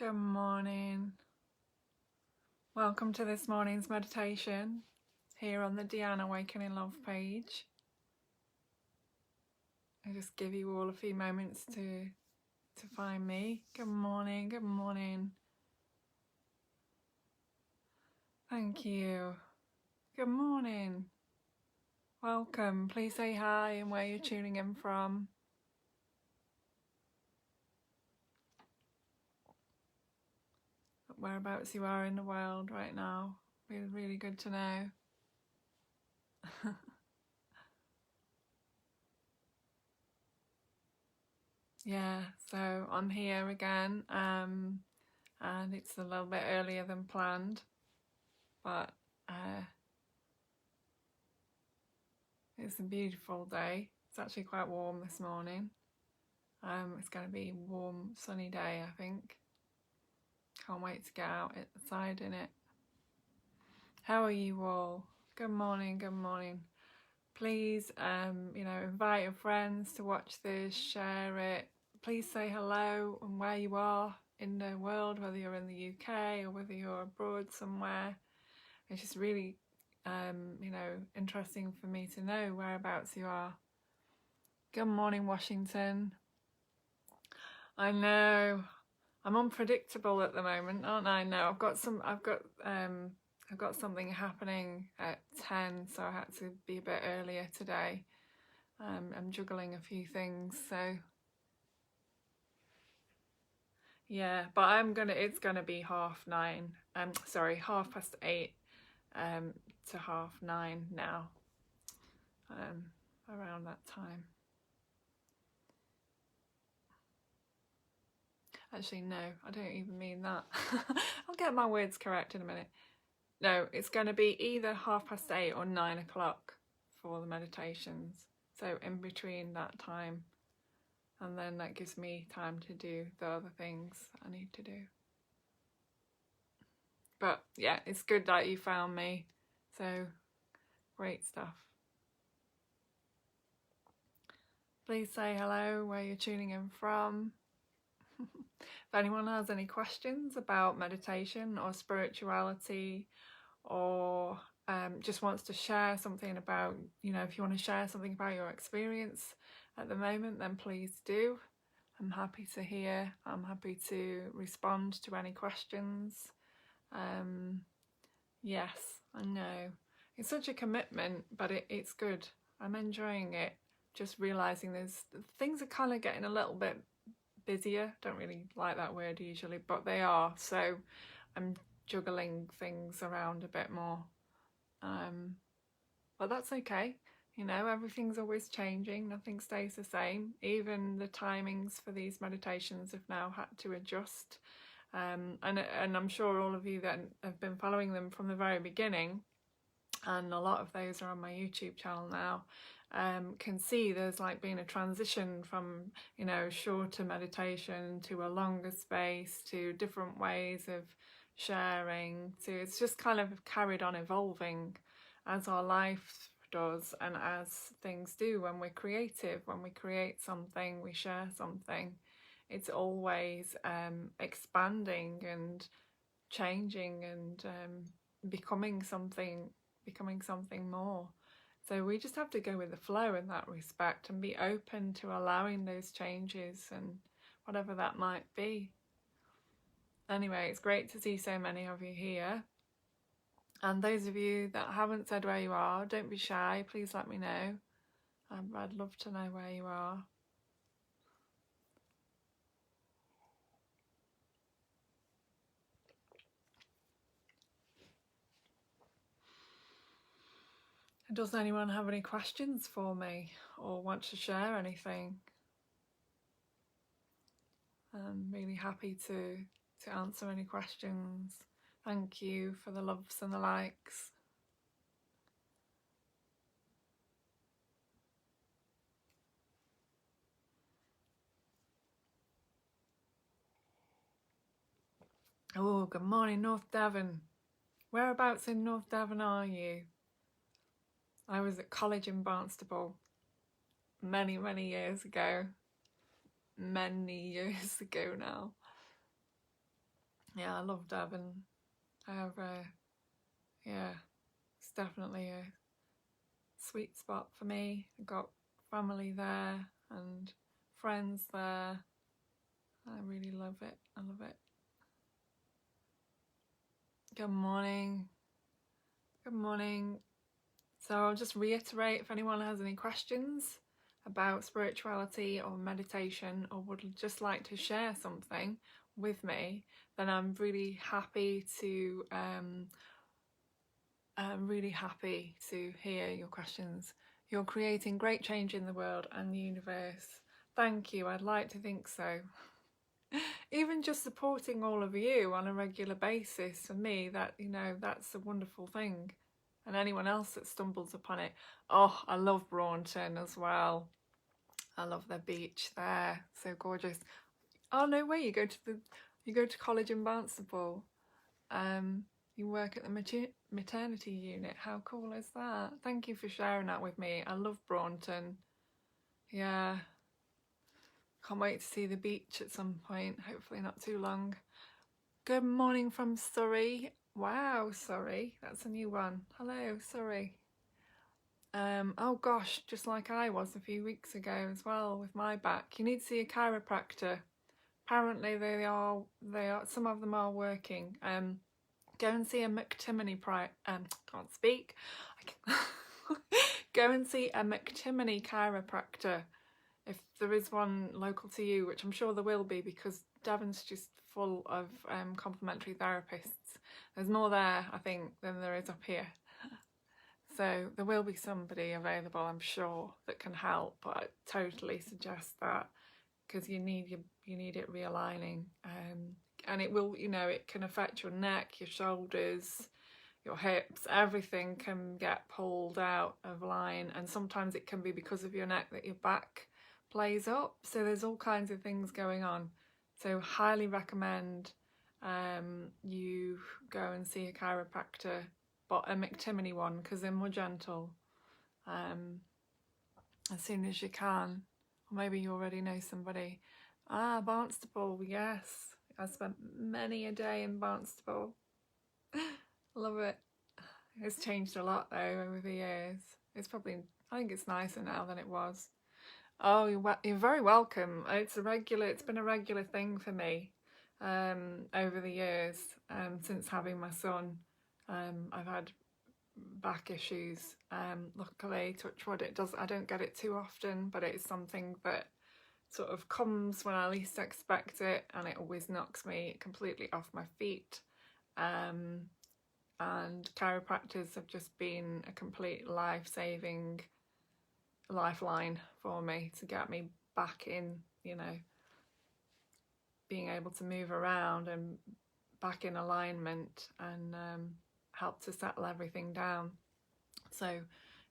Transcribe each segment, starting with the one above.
Good morning. Welcome to this morning's meditation here on the Deanna Awakening Love page. I just give you all a few moments to find me. Good morning, good morning. Thank you. Good morning. Welcome. Please say hi and where you're tuning in from. Whereabouts you are in the world right now. Really, really good to know. Yeah, so I'm here again, and it's a little bit earlier than planned, but it's a beautiful day. It's actually quite warm this morning. It's going to be a warm, sunny day, I think. Can't wait to get out outside in it. How are you all? Good morning, good morning. Please, invite your friends to watch this, share it. Please say hello and where you are in the world, whether you're in the UK or whether you're abroad somewhere. It's just really, interesting for me to know whereabouts you are. Good morning, Washington. I know I'm unpredictable at the moment, aren't I? No, I've got something happening at 10, so I had to be a bit earlier today. I'm juggling a few things, so yeah. But it's gonna be 8:30 to 9:30 now. Around that time. Actually, no, I don't even mean that. I'll get my words correct in a minute. No, it's going to be either 8:30 or 9 o'clock for the meditations. So in between that time, and then that gives me time to do the other things I need to do. But yeah, it's good that you found me. So great stuff. Please say hello where you're tuning in from. If anyone has any questions about meditation or spirituality, or just wants to share something about, if you want to share something about your experience at the moment, then please do. I'm happy to hear. I'm happy to respond to any questions. Yes, I know. It's such a commitment, but it's good. I'm enjoying it. Just realising things are kind of getting a little bit busier. Don't really like that word usually, but they are. So I'm juggling things around a bit more. But that's okay. Everything's always changing. Nothing stays the same. Even the timings for these meditations have now had to adjust. And I'm sure all of you that have been following them from the very beginning, and a lot of those are on my YouTube channel now, can see there's like been a transition from shorter meditation to a longer space, to different ways of sharing, to it's just kind of carried on evolving as our life does, and as things do when we're creative. When we create something, we share something, it's always expanding and changing and becoming something more. So we just have to go with the flow in that respect and be open to allowing those changes and whatever that might be. Anyway, it's great to see so many of you here. And those of you that haven't said where you are, don't be shy, please let me know. I'd love to know where you are. Does anyone have any questions for me or want to share anything? I'm really happy to answer any questions. Thank you for the loves and the likes. Oh, good morning, North Devon. Whereabouts in North Devon are you? I was at college in Barnstaple many, many years ago. Many years ago now. Yeah, I love Devon. I have yeah, it's definitely a sweet spot for me. I've got family there and friends there. I really love it. I love it. Good morning. Good morning. So I'll just reiterate, if anyone has any questions about spirituality or meditation, or would just like to share something with me, then I'm really happy to hear your questions. You're creating great change in the world and the universe. Thank you. I'd like to think so. Even just supporting all of you on a regular basis, for me, that, you know, that's a wonderful thing. And anyone else that stumbles upon it. Oh, I love Braunton as well. I love the beach there. So gorgeous. Oh, no way, you go to college in Barnstaple. You work at the maternity unit. How cool is that? Thank you for sharing that with me. I love Braunton. Yeah. Can't wait to see the beach at some point. Hopefully not too long. Good morning from Surrey. Wow, Surrey. That's a new one. Hello, Surrey. Oh gosh, just like I was a few weeks ago as well with my back. You need to see a chiropractor. Apparently they are some of them are working. Go and see a McTimoney can't speak. Go and see a McTimoney chiropractor if there is one local to you, which I'm sure there will be, because Devon's just full of complementary therapists. There's more there, I think, than there is up here. So there will be somebody available, I'm sure, that can help. But I totally suggest that, because you need it realigning, and it will, you know, it can affect your neck, your shoulders, your hips. Everything can get pulled out of line, and sometimes it can be because of your neck that your back plays up. So there's all kinds of things going on. So highly recommend you go and see a chiropractor, but a McTimoney one, because they're more gentle, as soon as you can. Or maybe you already know somebody. Barnstaple, yes. I spent many a day in Barnstaple. Love it. It's changed a lot though over the years. It's probably, I think it's nicer now than it was. Oh, you're very welcome. It's been a regular thing for me over the years, since having my son. I've had back issues. Luckily, touch wood, I don't get it too often, but it's something that sort of comes when I least expect it, and it always knocks me completely off my feet. And chiropractors have just been a complete life-saving lifeline for me to get me back in, you know, being able to move around and back in alignment, and help to settle everything down. So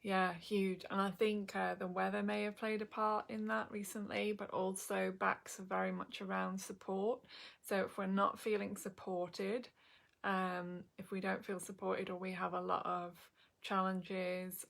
yeah, huge. And I think the weather may have played a part in that recently, but also backs are very much around support. So if we're not feeling supported, if we don't feel supported, or we have a lot of challenges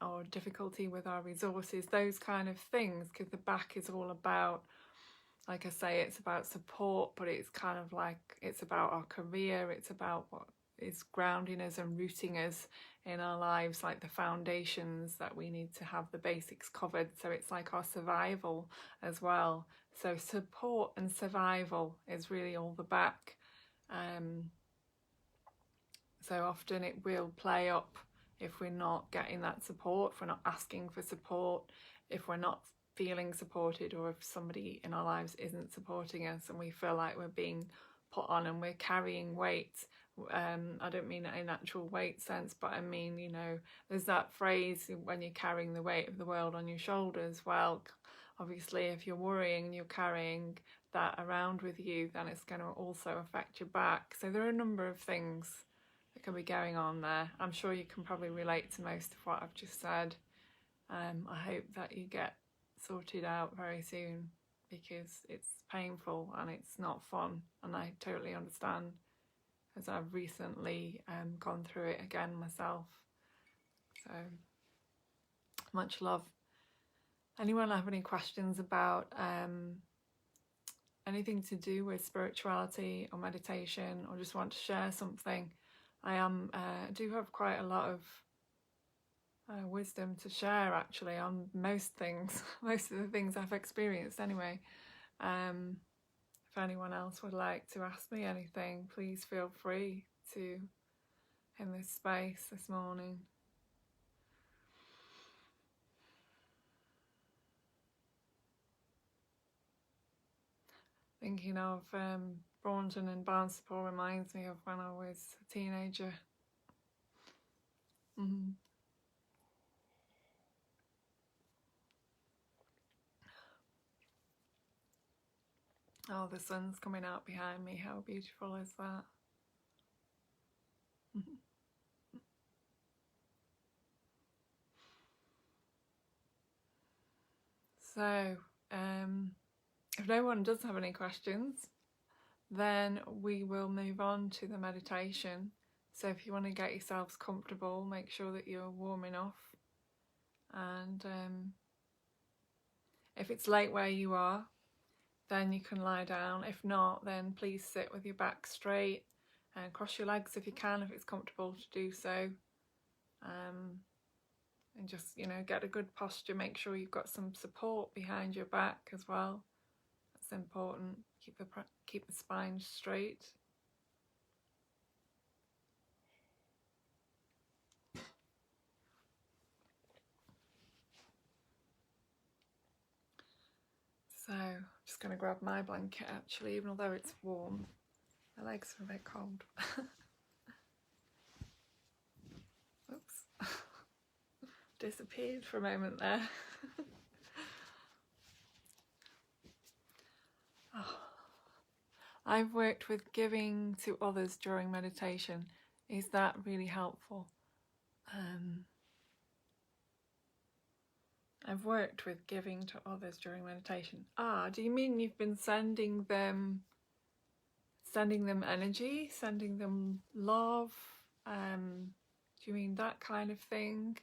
or difficulty with our resources, those kind of things, because the back is all about, like I say, it's about support, but it's kind of like, it's about our career, it's about what is grounding us and rooting us in our lives, like the foundations that we need to have the basics covered. So it's like our survival as well. So support and survival is really all the back. So often it will play up if we're not getting that support, if we're not asking for support, if we're not feeling supported, or if somebody in our lives isn't supporting us and we feel like we're being put on and we're carrying weight. I don't mean in actual weight sense, but I mean, you know, there's that phrase, when you're carrying the weight of the world on your shoulders. Well, obviously if you're worrying and you're carrying that around with you, then it's going to also affect your back. So there are a number of things that can be going on there. I'm sure you can probably relate to most of what I've just said. I hope that you get sorted out very soon, because it's painful and it's not fun, and I totally understand, as I've recently gone through it again myself. So much love. Anyone have any questions about anything to do with spirituality or meditation, or just want to share something, I do have quite a lot of wisdom to share actually on most things, most of the things I've experienced anyway. If anyone else would like to ask me anything, please feel free to in this space this morning. Thinking of Braunton and Barnstaple reminds me of when I was a teenager. Oh, the sun's coming out behind me. How beautiful is that? So, if no one does have any questions, then we will move on to the meditation. So if you want to get yourselves comfortable, make sure that you're warm enough. And if it's late where you are, then you can lie down. If not, then please sit with your back straight and cross your legs if you can, if it's comfortable to do so. And just, get a good posture. Make sure you've got some support behind your back as well. That's important. Keep the spine straight. So, I'm just going to grab my blanket actually, even though it's warm. My legs are a bit cold. Oops. Disappeared for a moment there. Oh. I've worked with giving to others during meditation. Is that really helpful? I've worked with giving to others during meditation. Do you mean you've been sending them energy, sending them love? Do you mean that kind of thing?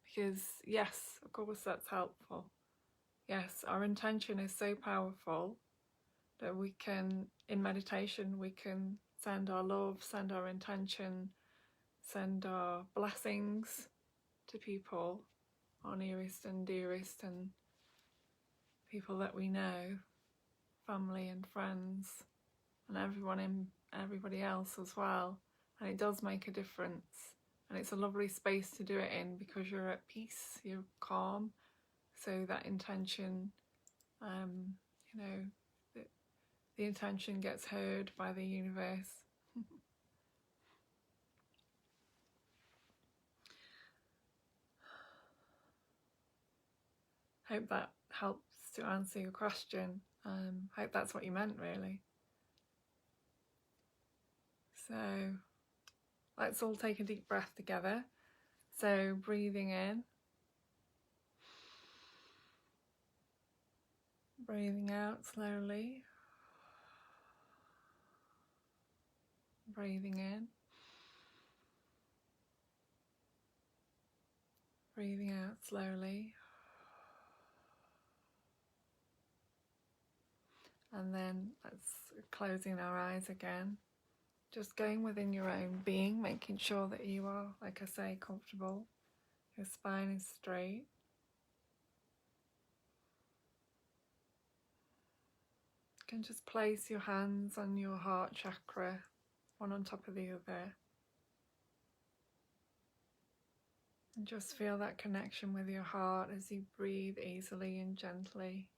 Because yes, of course that's helpful. Yes, our intention is so powerful that we can, in meditation, we can send our love, send our intention, send our blessings to people, our nearest and dearest, and people that we know, family and friends, and everybody else as well. And it does make a difference. And it's a lovely space to do it in because you're at peace, you're calm. So that intention, the intention gets heard by the universe. Hope that helps to answer your question. Hope that's what you meant, really. So let's all take a deep breath together. So breathing in, breathing out slowly, breathing in, breathing out slowly, and then let's closing our eyes again. Just going within your own being, making sure that you are, like I say, comfortable. Your spine is straight. You can just place your hands on your heart chakra, one on top of the other. And just feel that connection with your heart as you breathe easily and gently.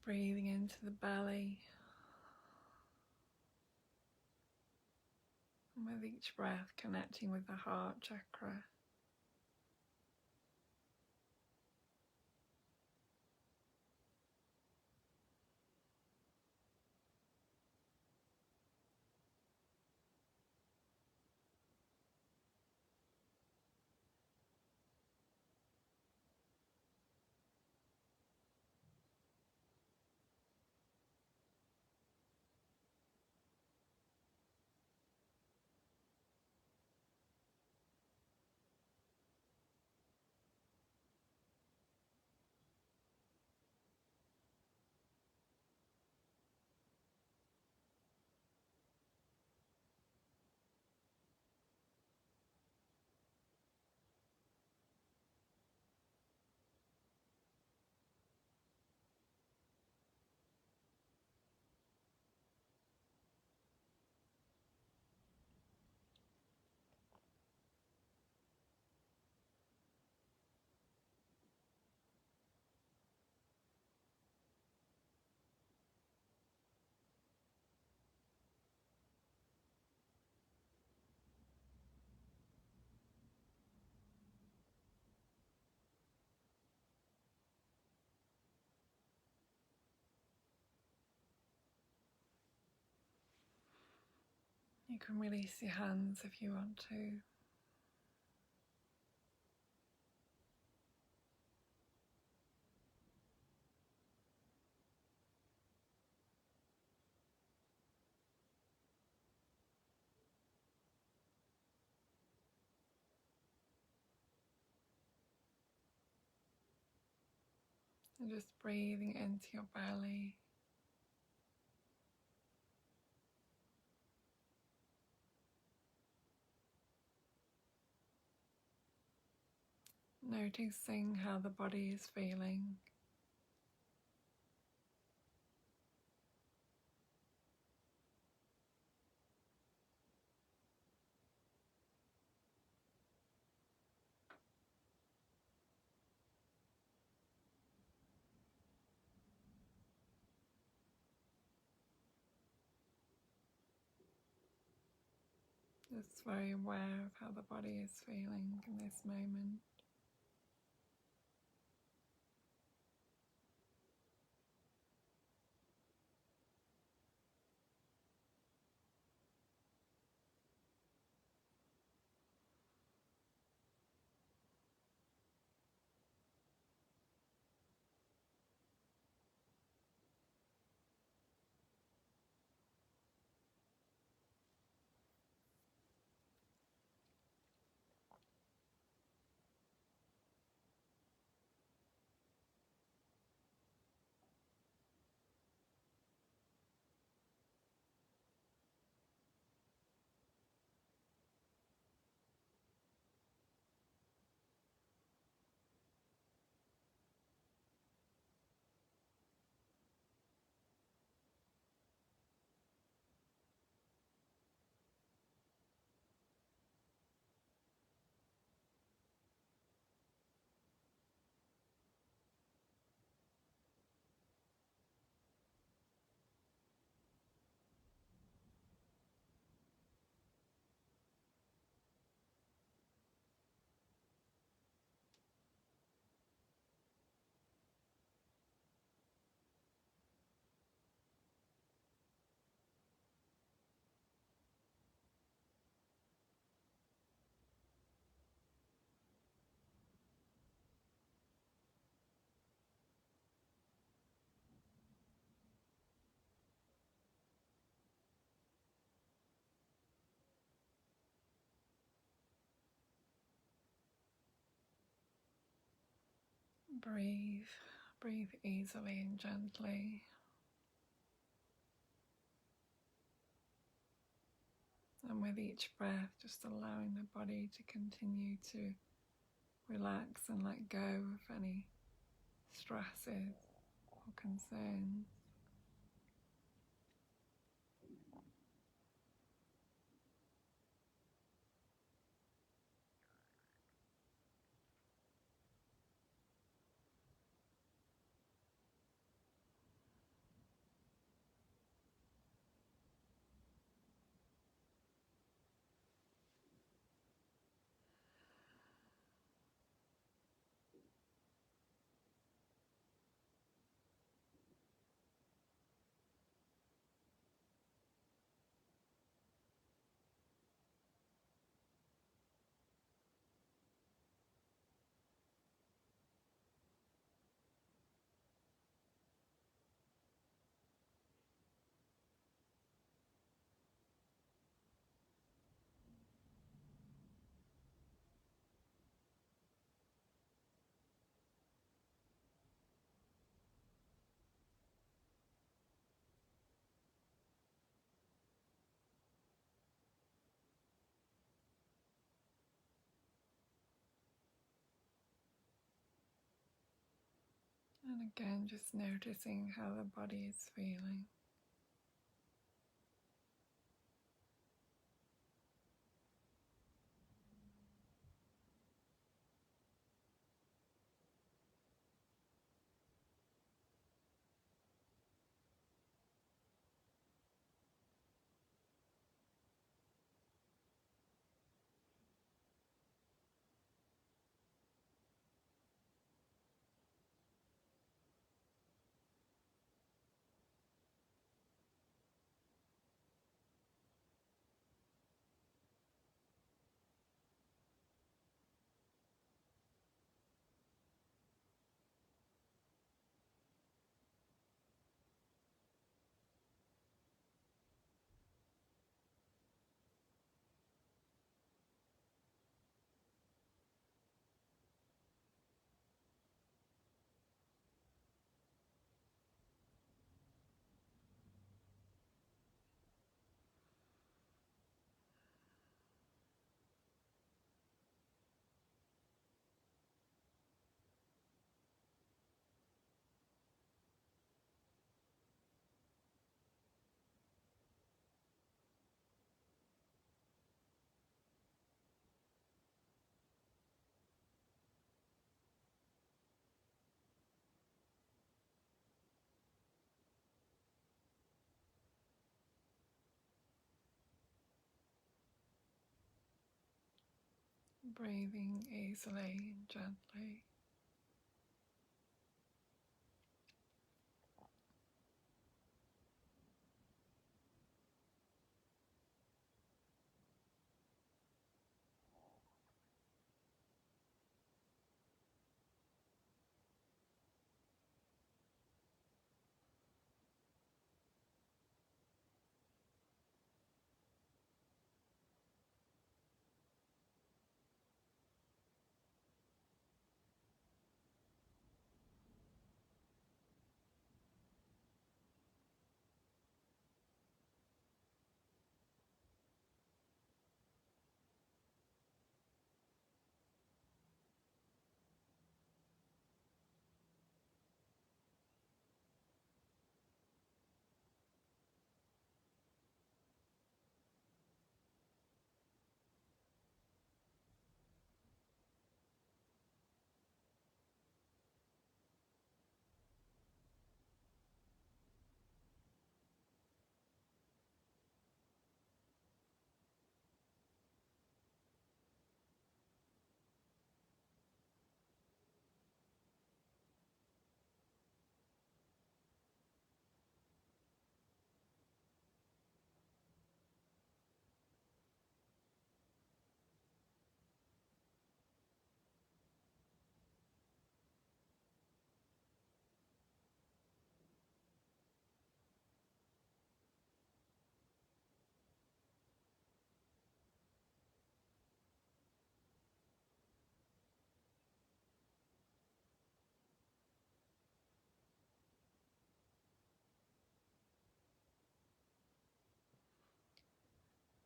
Breathing into the belly, and with each breath connecting with the heart chakra. You can release your hands if you want to. And just breathing into your belly. Noticing how the body is feeling. Just very aware of how the body is feeling in this moment. Breathe, breathe easily and gently. And with each breath, just allowing the body to continue to relax and let go of any stresses or concerns. And again, just noticing how the body is feeling. Breathing easily and gently.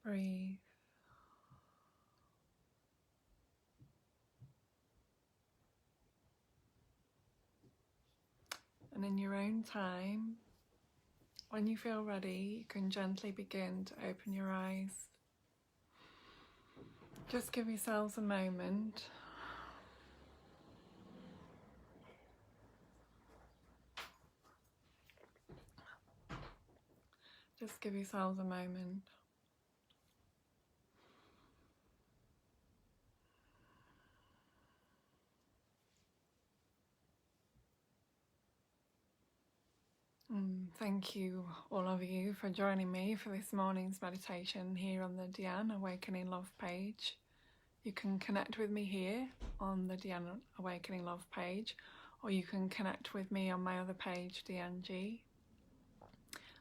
Breathe. And in your own time, when you feel ready, you can gently begin to open your eyes. Just give yourselves a moment. Just give yourselves a moment. Thank you, all of you, for joining me for this morning's meditation here on the Dhyan Awakening Love page. You can connect with me here on the Dhyan Awakening Love page, or you can connect with me on my other page, Dhyan G.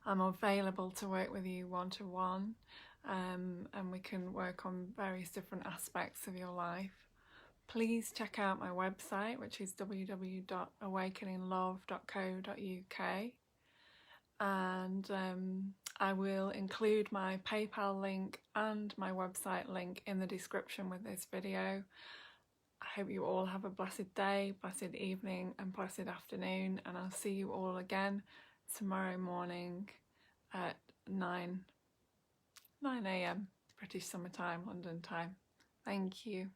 I'm available to work with you one-to-one, and we can work on various different aspects of your life. Please check out my website, which is www.awakeninglove.co.uk, and I will include my PayPal link and my website link in the description with this video. I hope you all have a blessed day, blessed evening and blessed afternoon, and I'll see you all again tomorrow morning at 9 a.m. British Summer Time, London time. Thank you.